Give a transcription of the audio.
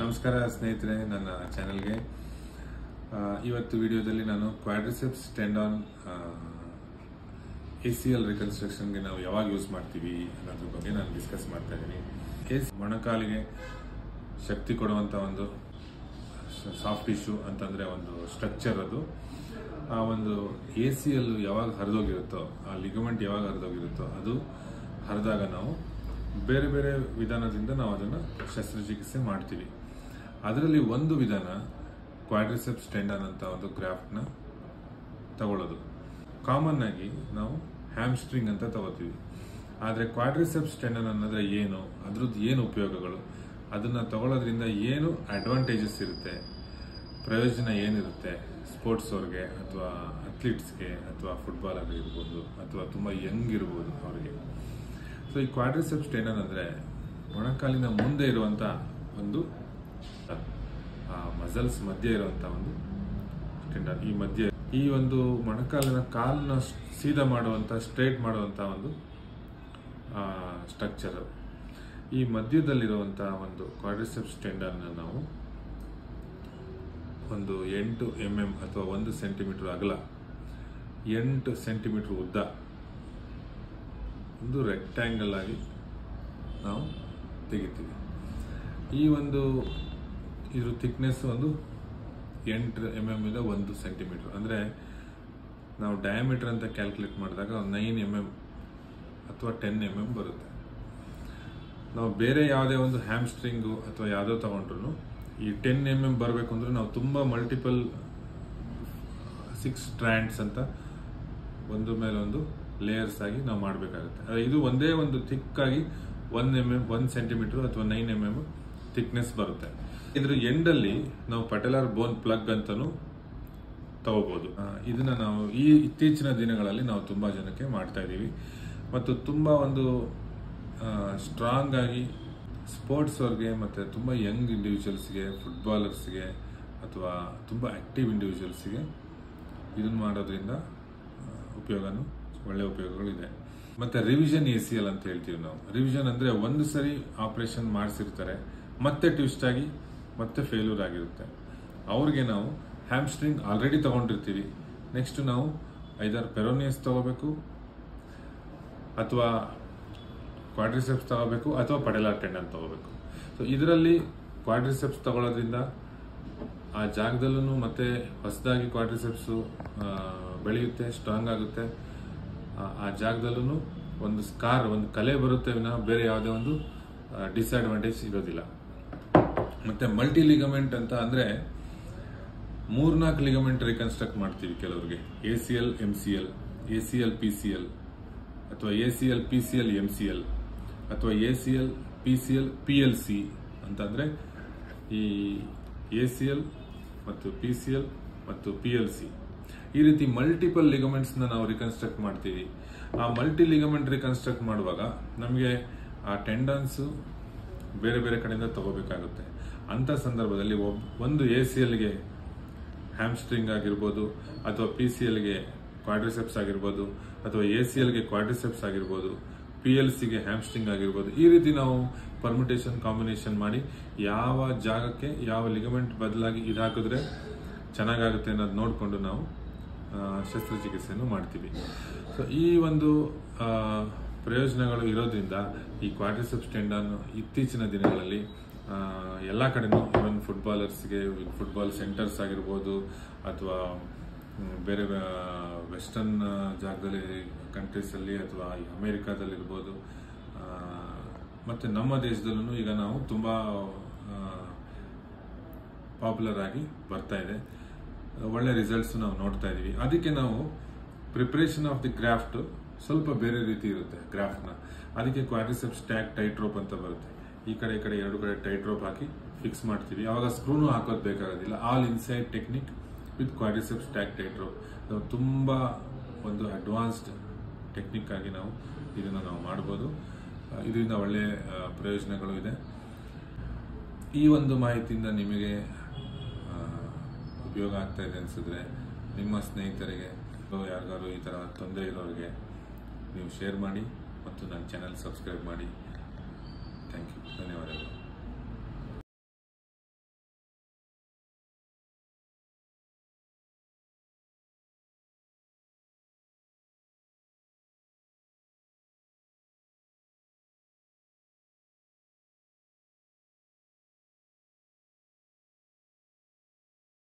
ನಮಸ್ಕಾರ ಸ್ನೇಹಿತರೆ, ನನ್ನ ಚಾನೆಲ್ಗೆ ಇವತ್ತು ವಿಡಿಯೋದಲ್ಲಿ ನಾನು ಕ್ವಾಡ್ರಿಸೆಪ್ಸ್ ಟೆಂಡಾನ್ ACL ರಿಕನ್ಸ್ಟ್ರಕ್ಷನ್ಗೆ ನಾವು ಯಾವಾಗ ಯೂಸ್ ಮಾಡ್ತೀವಿ ಅನ್ನೋದ್ರ ಬಗ್ಗೆ ನಾನು ಡಿಸ್ಕಸ್ ಮಾಡ್ತಾ ಇದ್ದೀನಿ. ಮೊಣಕಾಲಿಗೆ ಶಕ್ತಿ ಕೊಡುವಂಥ ಒಂದು ಸಾಫ್ಟ್ ಟಿಶ್ಯೂ ಅಂತಂದರೆ ಒಂದು ಸ್ಟ್ರಕ್ಚರ್ ಅದು. ಆ ಒಂದು ACL ಯಾವಾಗ ಹರಿದೋಗಿರುತ್ತೋ, ಆ ಲಿಗಮೆಂಟ್ ಯಾವಾಗ ಹರಿದೋಗಿರುತ್ತೋ ಅದು ಹರಿದಾಗ ನಾವು ಬೇರೆ ಬೇರೆ ವಿಧಾನದಿಂದ ನಾವು ಅದನ್ನು ಶಸ್ತ್ರಚಿಕಿತ್ಸೆ ಮಾಡ್ತೀವಿ. ಅದರಲ್ಲಿ ಒಂದು ವಿಧಾನ ಕ್ವಾಡ್ರಿಸೆಪ್ಸ್ ಟೆಂಡನ್ ಅಂತ ಒಂದು ಗ್ರಾಫ್ಟ್ನ ತಗೊಳ್ಳೋದು. ಕಾಮನ್ ಆಗಿ ನಾವು ಹ್ಯಾಮ್ಸ್ಟ್ರಿಂಗ್ ಅಂತ ತಗೋತೀವಿ. ಆದರೆ ಕ್ವಾಡ್ರಿಸೆಪ್ಸ್ ಟೆಂಡನ್ ಅನ್ನೋದ್ರೆ ಏನು, ಅದ್ರದ್ದು ಏನು ಉಪಯೋಗಗಳು, ಅದನ್ನು ತಗೊಳ್ಳೋದ್ರಿಂದ ಏನು ಅಡ್ವಾಂಟೇಜಸ್ ಇರುತ್ತೆ, ಪ್ರಯೋಜನ ಏನಿರುತ್ತೆ ಸ್ಪೋರ್ಟ್ಸ್ ಅವ್ರಿಗೆ ಅಥವಾ ಅಥ್ಲೀಟ್ಸ್ಗೆ ಅಥವಾ ಫುಟ್ಬಾಲರ್ ಇರ್ಬೋದು ಅಥವಾ ತುಂಬ ಯಂಗ್ ಇರ್ಬೋದು ಅವರಿಗೆ. ಸೊ ಈ ಕ್ವಾಡ್ರಿಸೆಪ್ಸ್ ಟೆಂಡನ್ ಅಂದರೆ ಮೊಣಕಾಲಿನ ಮುಂದೆ ಇರುವಂಥ ಒಂದು ಮಸಲ್ಸ್ ಮಧ್ಯೆ ಇರುವಂಥ ಒಂದು ಟೆಂಡನ್. ಈ ಮಧ್ಯೆ ಈ ಒಂದು ಕಾಲನ್ನ ಸೀದಾ ಮಾಡುವಂಥ, ಸ್ಟ್ರೈಟ್ ಮಾಡುವಂಥ ಒಂದು ಸ್ಟ್ರಕ್ಚರ್. ಈ ಮಧ್ಯದಲ್ಲಿರುವಂಥ ಒಂದು ಕ್ವಾಡ್ರಿಸೆಪ್ಸ್ ಟೆಂಡನ್ ನಾವು ಒಂದು 8 mm ಅಥವಾ 1 ಸೆಂಟಿಮೀಟರ್ ಅಗಲ, 8 ಸೆಂಟಿಮೀಟರ್ ಉದ್ದ ಒಂದು ರೆಕ್ಟ್ಯಾಂಗಲ್ ಆಗಿ ನಾವು ತೆಗಿತೀವಿ. ಈ ಒಂದು ಇದ್ರ ಥಿಕ್ನೆಸ್ ಒಂದು 8 mm ಇಂದ 1 ಸೆಂಟಿಮೀಟರ್. ಅಂದರೆ ನಾವು ಡಯಾಮೀಟರ್ ಅಂತ ಕ್ಯಾಲ್ಕುಲೇಟ್ ಮಾಡಿದಾಗ 9 mm ಅಥವಾ 10 mm ಬರುತ್ತೆ. ನಾವು ಬೇರೆ ಯಾವುದೇ ಒಂದು ಹ್ಯಾಮ್ಸ್ಟ್ರಿಂಗು ಅಥವಾ ಯಾವುದೋ ತಗೊಂಡ್ರು ಈ 10 mm ಬರಬೇಕು ಅಂದ್ರೆ ನಾವು ತುಂಬ ಮಲ್ಟಿಪಲ್ 6 ಸ್ಟ್ರ್ಯಾಂಡ್ಸ್ ಅಂತ ಒಂದು ಮೇಲೆ ಒಂದು ಲೇಯರ್ಸ್ ಆಗಿ ನಾವು ಮಾಡಬೇಕಾಗುತ್ತೆ. ಇದು ಒಂದೇ ಒಂದು ಥಿಕ್ ಆಗಿ 1 ಸೆಂಟಿಮೀಟರ್ ಅಥವಾ 9 mm ಥಿಕ್ನೆಸ್ ಬರುತ್ತೆ. ಇದ್ರ ಎಂಡಲ್ಲಿ ನಾವು ಪಟೆಲಾರ್ ಬೋನ್ ಪ್ಲಗ್ ಅಂತಾನು ತಗೋಬಹುದು. ಇದನ್ನ ನಾವು ಇತ್ತೀಚಿನ ದಿನಗಳಲ್ಲಿ ನಾವು ತುಂಬಾ ಜನಕ್ಕೆ ಮಾಡ್ತಾ ಇದ್ದೀವಿ ಮತ್ತು ತುಂಬಾ ಒಂದು ಸ್ಟ್ರಾಂಗ್ ಆಗಿ ಸ್ಪೋರ್ಟ್ಸ್ ಅವ್ರಿಗೆ ಮತ್ತೆ ತುಂಬಾ ಯಂಗ್ ಇಂಡಿವಿಜುವಲ್ಸ್ಗೆ, ಫುಟ್ಬಾಲರ್ಸ್ಗೆ ಅಥವಾ ತುಂಬಾ ಆಕ್ಟಿವ್ ಇಂಡಿವಿಜುವಲ್ಸ್ಗೆ ಇದನ್ನ ಮಾಡೋದ್ರಿಂದ ಒಳ್ಳೆ ಉಪಯೋಗಗಳಿದೆ. ಮತ್ತೆ ರಿವಿಷನ್ ACL ಅಂತ ಹೇಳ್ತೀವಿ ನಾವು. ರಿವಿಷನ್ ಅಂದ್ರೆ ಒಂದು ಸರಿ ಆಪರೇಷನ್ ಮಾಡಿಸಿರ್ತಾರೆ, ಮತ್ತೆ ಟ್ವಿಸ್ಟ್ ಆಗಿ ಮತ್ತೆ ಫೇಲ್ಯೂರ್ ಆಗಿರುತ್ತೆ. ಅವ್ರಿಗೆ ನಾವು ಹ್ಯಾಮ್ಸ್ಟ್ರಿಂಗ್ ಆಲ್ರೆಡಿ ತಗೊಂಡಿರ್ತೀವಿ, ನೆಕ್ಸ್ಟ್ ನಾವು ಐದರ್ ಪೆರೋನಿಯಸ್ ತಗೋಬೇಕು ಅಥವಾ ಕ್ವಾಡ್ರಿಸೆಪ್ಸ್ ತಗೋಬೇಕು ಅಥವಾ ಪಟೆಲಾರ್ ಟೆಂಡನ್ ತಗೋಬೇಕು. ಸೊ ಇದರಲ್ಲಿ ಕ್ವಾಡ್ರಿಸೆಪ್ಸ್ ತಗೊಳ್ಳೋದ್ರಿಂದ ಆ ಜಾಗದಲ್ಲೂ ಮತ್ತೆ ಹೊಸದಾಗಿ ಕ್ವಾಡ್ರಿಸೆಪ್ಸ್ ಬೆಳೆಯುತ್ತೆ, ಸ್ಟ್ರಾಂಗ್ ಆಗುತ್ತೆ. ಆ ಜಾಗದಲ್ಲೂ ಒಂದು ಒಂದು ಕಲೆ ಬರುತ್ತೆ ವಿನಃ ಬೇರೆ ಯಾವುದೇ ಒಂದು ಡಿಸ್ಅಡ್ವಾಂಟೇಜ್ ಇರೋದಿಲ್ಲ. ಮತ್ತೆ ಮಲ್ಟಿ ಲಿಗಮೆಂಟ್ ಅಂತ ಅಂದ್ರೆ 3-4 ಲಿಗಮೆಂಟ್ ರಿಕನ್ಸ್ಟ್ರಕ್ಟ್ ಮಾಡ್ತೀವಿ ಕೆಲವರಿಗೆ. ACL MCL, ACL PCL ಅಥವಾ ACL PCL MCL ಅಥವಾ ACL PCL PLC ಅಂತಂದ್ರೆ ಈ ACL ಮತ್ತು PCL ಮತ್ತು PLC ಈ ರೀತಿ ಮಲ್ಟಿಪಲ್ ಲಿಗಮೆಂಟ್ಸ್ ನಾವು ರಿಕನ್ಸ್ಟ್ರಕ್ಟ್ ಮಾಡ್ತೀವಿ. ಆ ಮಲ್ಟಿ ಲಿಗಮೆಂಟ್ ರಿಕನ್ಸ್ಟ್ರಕ್ಟ್ ಮಾಡುವಾಗ ನಮಗೆ ಆ ಟೆಂಡನ್ಸ್ ಬೇರೆ ಬೇರೆ ಕಡೆಯಿಂದ ತಗೋಬೇಕಾಗುತ್ತೆ. ಅಂತ ಸಂದರ್ಭದಲ್ಲಿ ಒಂದು ACLಗೆ ಹ್ಯಾಮ್ಸ್ಟ್ರಿಂಗ್ ಆಗಿರ್ಬೋದು ಅಥವಾ PCLಗೆ ಕ್ವಾಡ್ರಿಸೆಪ್ಸ್ ಆಗಿರ್ಬೋದು ಅಥವಾ ACLಗೆ ಕ್ವಾಡ್ರಿಸೆಪ್ಸ್ ಆಗಿರ್ಬೋದು, PLCಗೆ ಹ್ಯಾಮ್ಸ್ಟ್ರಿಂಗ್ ಆಗಿರ್ಬೋದು. ಈ ರೀತಿ ನಾವು ಪರ್ಮಿಟೇಷನ್ ಕಾಂಬಿನೇಷನ್ ಮಾಡಿ ಯಾವ ಜಾಗಕ್ಕೆ ಯಾವ ಲಿಗಮೆಂಟ್ ಬದಲಾಗಿ ಇದು ಹಾಕಿದ್ರೆ ಚೆನ್ನಾಗಾಗುತ್ತೆ ಅನ್ನೋದು ನೋಡಿಕೊಂಡು ನಾವು ಶಸ್ತ್ರಚಿಕಿತ್ಸೆಯನ್ನು ಮಾಡ್ತೀವಿ. ಸೊ ಈ ಒಂದು ಪ್ರಯೋಜನಗಳು ಇರೋದ್ರಿಂದ ಈ ಕ್ವಾಡ್ರಿಸೆಪ್ಸ್ ಟೆಂಡನ್ ಇತ್ತೀಚಿನ ದಿನಗಳಲ್ಲಿ ಎಲ್ಲ ಕಡೆನೂ, ಇವನ್ ಫುಟ್ಬಾಲರ್ಸ್ಗೆ ಫುಟ್ಬಾಲ್ ಸೆಂಟರ್ಸ್ ಆಗಿರ್ಬೋದು ಅಥವಾ ಬೇರೆ ವೆಸ್ಟರ್ನ್ ಜಾಗದಲ್ಲಿ ಕಂಟ್ರೀಸಲ್ಲಿ ಅಥವಾ ಅಮೇರಿಕಾದಲ್ಲಿರ್ಬೋದು ಮತ್ತು ನಮ್ಮ ದೇಶದಲ್ಲೂ ಈಗ ನಾವು ತುಂಬ ಪಾಪ್ಯುಲರ್ ಆಗಿ ಬರ್ತಾ ಇದೆ. ಒಳ್ಳೆ ರಿಸಲ್ಟ್ಸ್ ನಾವು ನೋಡ್ತಾ ಇದೀವಿ. ಅದಕ್ಕೆ ನಾವು ಪ್ರಿಪರೇಷನ್ ಆಫ್ ದಿ ಗ್ರಾಫ್ಟ್ ಸ್ವಲ್ಪ ಬೇರೆ ರೀತಿ ಇರುತ್ತೆ ಗ್ರಾಫ್ಟ್ನ. ಅದಕ್ಕೆ ಕ್ವಾಡ್ರಿಸೆಪ್ಸ್ ಸ್ಟ್ಯಾಕ್ ಟೈಟ್ ರೋಪ್ ಅಂತ ಬರುತ್ತೆ. ಈ ಕಡೆ ಎರಡು ಕಡೆ ಟೈಟ್ ರೋಪ್ ಹಾಕಿ ಫಿಕ್ಸ್ ಮಾಡ್ತೀವಿ. ಅವಾಗ ಸ್ಕ್ರೂನು ಹಾಕೋದು ಬೇಕಾಗೋದಿಲ್ಲ. All inside technique with quadriceps stack tight rope. ತುಂಬಾ ಒಂದು ಅಡ್ವಾನ್ಸ್ಡ್ ಟೆಕ್ನಿಕ್ ಆಗಿ ನಾವು ಇದನ್ನ ನಾವು ಮಾಡಬಹುದು. ಇದರಿಂದ ಒಳ್ಳೆ ಪ್ರಯೋಜನಗಳು ಇದೆ. ಈ ಒಂದು ಮಾಹಿತಿಯಿಂದ ನಿಮಗೆ ಉಪಯೋಗ ಆಗ್ತಾ ಇದೆ ಅನಿಸಿದ್ರೆ ನಿಮ್ಮ ಸ್ನೇಹಿತರಿಗೆ, ಯಾರಿಗಾರು ಈ ಥರ ತೊಂದರೆ ಇರೋರಿಗೆ ನೀವು ಶೇರ್ ಮಾಡಿ ಮತ್ತು ನನ್ನ ಚಾನೆಲ್ ಸಬ್ಸ್ಕ್ರೈಬ್ ಮಾಡಿ. ಥ್ಯಾಂಕ್ ಯು, ಧನ್ಯವಾದಗಳು.